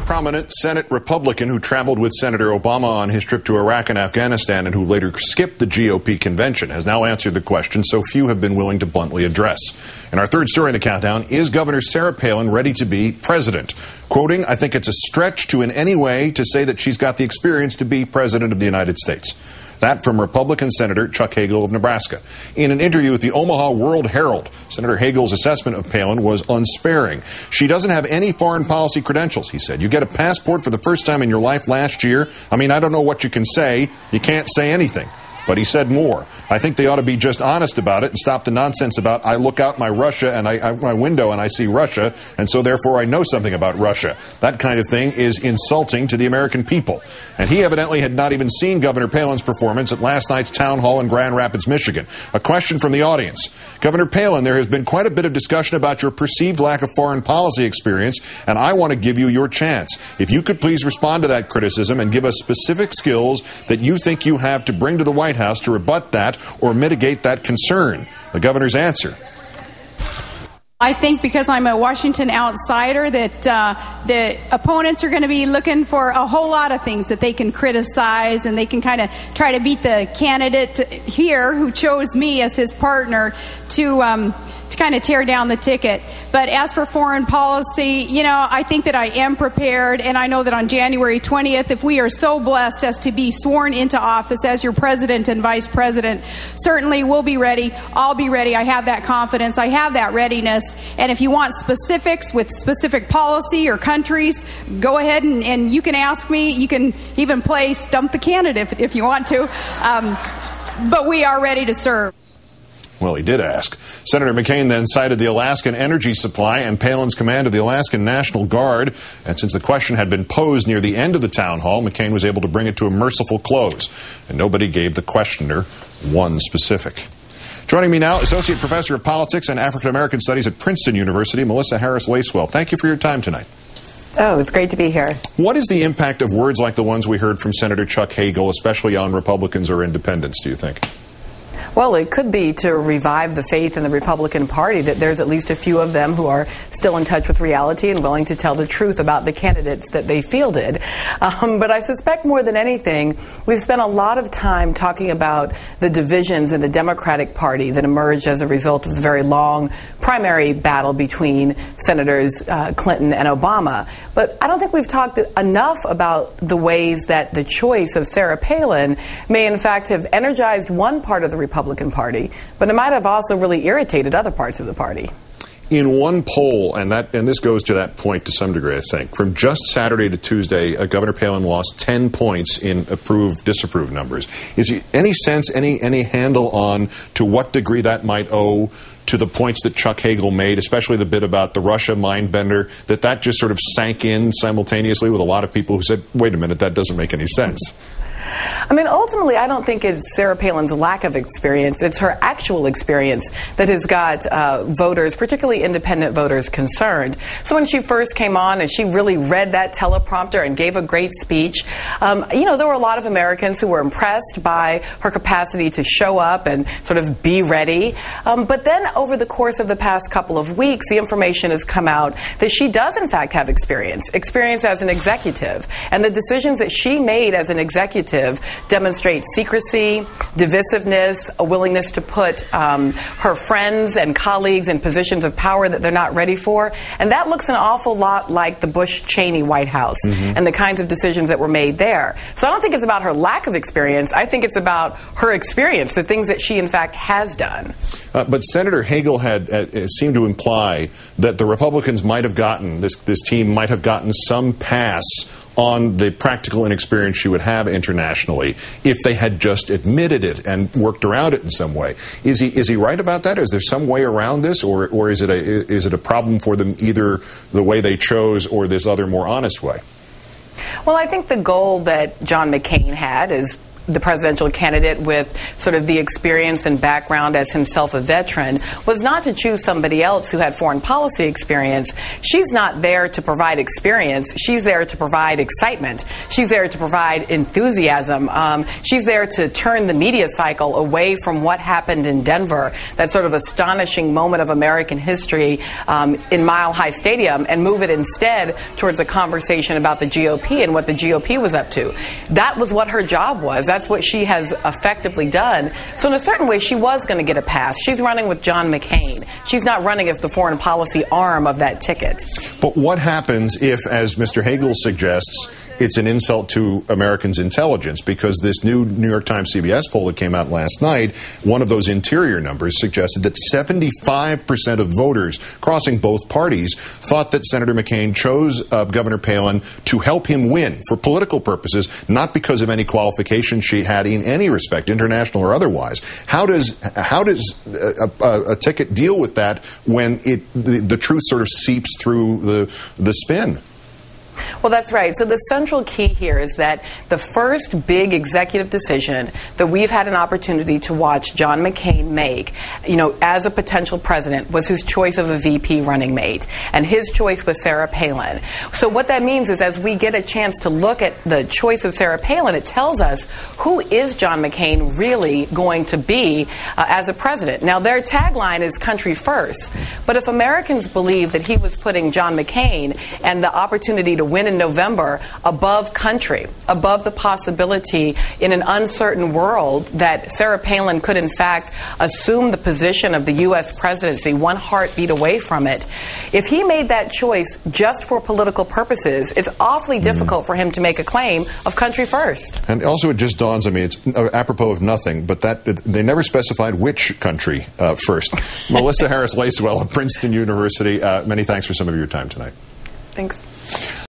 prominent Senate Republican who traveled with Senator Obama on his trip to Iraq and Afghanistan and who later skipped the GOP convention has now answered the question so few have been willing to bluntly address. In our third story in the countdown, is Governor Sarah Palin ready to be president? Quoting, I think it's a stretch to in any way to say that she's got the experience to be president of the United States. That from Republican Senator Chuck Hagel of Nebraska. In an interview with the Omaha World Herald, Senator Hagel's assessment of Palin was unsparing. She doesn't have any foreign policy credentials, he said. You get a passport for the first time in your life last year. I mean, I don't know what you can say. You can't say anything. But he said more. I think they ought to be just honest about it and stop the nonsense about I look out my window and I see Russia, and so therefore I know something about Russia. That kind of thing is insulting to the American people. And he evidently had not even seen Governor Palin's performance at last night's town hall in Grand Rapids, Michigan. A question from the audience. Governor Palin, there has been quite a bit of discussion about your perceived lack of foreign policy experience, and I want to give you your chance. If you could please respond to that criticism and give us specific skills that you think you have to bring to the White House to rebut that or mitigate that concern. The governor's answer. I think because I'm a Washington outsider that the opponents are going to be looking for a whole lot of things that they can criticize, and they can kind of try to beat the candidate here who chose me as his partner to kind of tear down the ticket. But as for foreign policy, you know, I think that I am prepared, and I know that on January 20th, if we are so blessed as to be sworn into office as your president and vice president, certainly we'll be ready. I'll be ready. I have that confidence. I have that readiness. And if you want specifics with specific policy or countries, go ahead and you can ask me. You can even play Stump the Candidate if you want to. But we are ready to serve. Well, he did ask. Senator McCain then cited the Alaskan energy supply and Palin's command of the Alaskan National Guard. And since the question had been posed near the end of the town hall, McCain was able to bring it to a merciful close. And nobody gave the questioner one specific. Joining me now, Associate Professor of Politics and African American Studies at Princeton University, Melissa Harris-Lacewell. Thank you for your time tonight. Oh, it's great to be here. What is the impact of words like the ones we heard from Senator Chuck Hagel, especially on Republicans or independents, do you think? Well, it could be to revive the faith in the Republican Party, that there's at least a few of them who are still in touch with reality and willing to tell the truth about the candidates that they fielded. But I suspect more than anything, we've spent a lot of time talking about the divisions in the Democratic Party that emerged as a result of the very long primary battle between Senators Clinton and Obama. But I don't think we've talked enough about the ways that the choice of Sarah Palin may in fact have energized one part of the Republican Party, but it might have also really irritated other parts of the party. In one poll, and this goes to that point to some degree, I think, from just Saturday to Tuesday, Governor Palin lost 10 points in approved, disapproved numbers. Is there any sense, any handle on to what degree that might owe to the points that Chuck Hagel made, especially the bit about the Russia mind bender, that just sort of sank in simultaneously with a lot of people who said, wait a minute, that doesn't make any sense? I mean, ultimately, I don't think it's Sarah Palin's lack of experience. It's her actual experience that has got voters, particularly independent voters, concerned. So when she first came on and she really read that teleprompter and gave a great speech, you know, there were a lot of Americans who were impressed by her capacity to show up and sort of be ready. But then over the course of the past couple of weeks, the information has come out that she does, in fact, have experience as an executive. And the decisions that she made as an executive demonstrate secrecy, divisiveness, a willingness to put her friends and colleagues in positions of power that they're not ready for. And that looks an awful lot like the Bush-Cheney White House and the kinds of decisions that were made there. So I don't think it's about her lack of experience. I think it's about her experience, the things that she, in fact, has done. But Senator Hagel had seemed to imply that the Republicans might have gotten, this team might have gotten some pass on the practical inexperience she would have internationally if they had just admitted it and worked around it in some way. Is he right about that? Is there some way around this, or is it a problem for them either the way they chose or this other more honest way? Well, I think the goal that John McCain had is the presidential candidate with sort of the experience and background as himself a veteran, was not to choose somebody else who had foreign policy experience. She's not there to provide experience. She's there to provide excitement. She's there to provide enthusiasm. She's there to turn the media cycle away from what happened in Denver, that sort of astonishing moment of American history in Mile High Stadium, and move it instead towards a conversation about the GOP and what the GOP was up to. That was what her job was. That's what she has effectively done. So in a certain way, she was going to get a pass. She's running with John McCain. She's not running as the foreign policy arm of that ticket. But what happens if, as Mr. Hagel suggests, it's an insult to Americans' intelligence? Because this new New York Times CBS poll that came out last night, one of those interior numbers suggested that 75% of voters crossing both parties thought that Senator McCain chose Governor Palin to help him win for political purposes, not because of any qualifications she had in any respect, international or otherwise. How does a ticket deal with that when the truth sort of seeps through the spin? Well, that's right. So the central key here is that the first big executive decision that we've had an opportunity to watch John McCain make, as a potential president, was his choice of a VP running mate. And his choice was Sarah Palin. So what that means is, as we get a chance to look at the choice of Sarah Palin, it tells us who is John McCain really going to be as a president. Now, their tagline is country first. But if Americans believe that he was putting John McCain and the opportunity to win in November above country, above the possibility in an uncertain world that Sarah Palin could in fact assume the position of the U.S. presidency, one heartbeat away from it, if he made that choice just for political purposes, it's awfully difficult for him to make a claim of country first. And also, it just dawns on me, it's apropos of nothing, but that they never specified which country first. Melissa Harris Lacewell of Princeton University, many thanks for some of your time tonight. Thanks.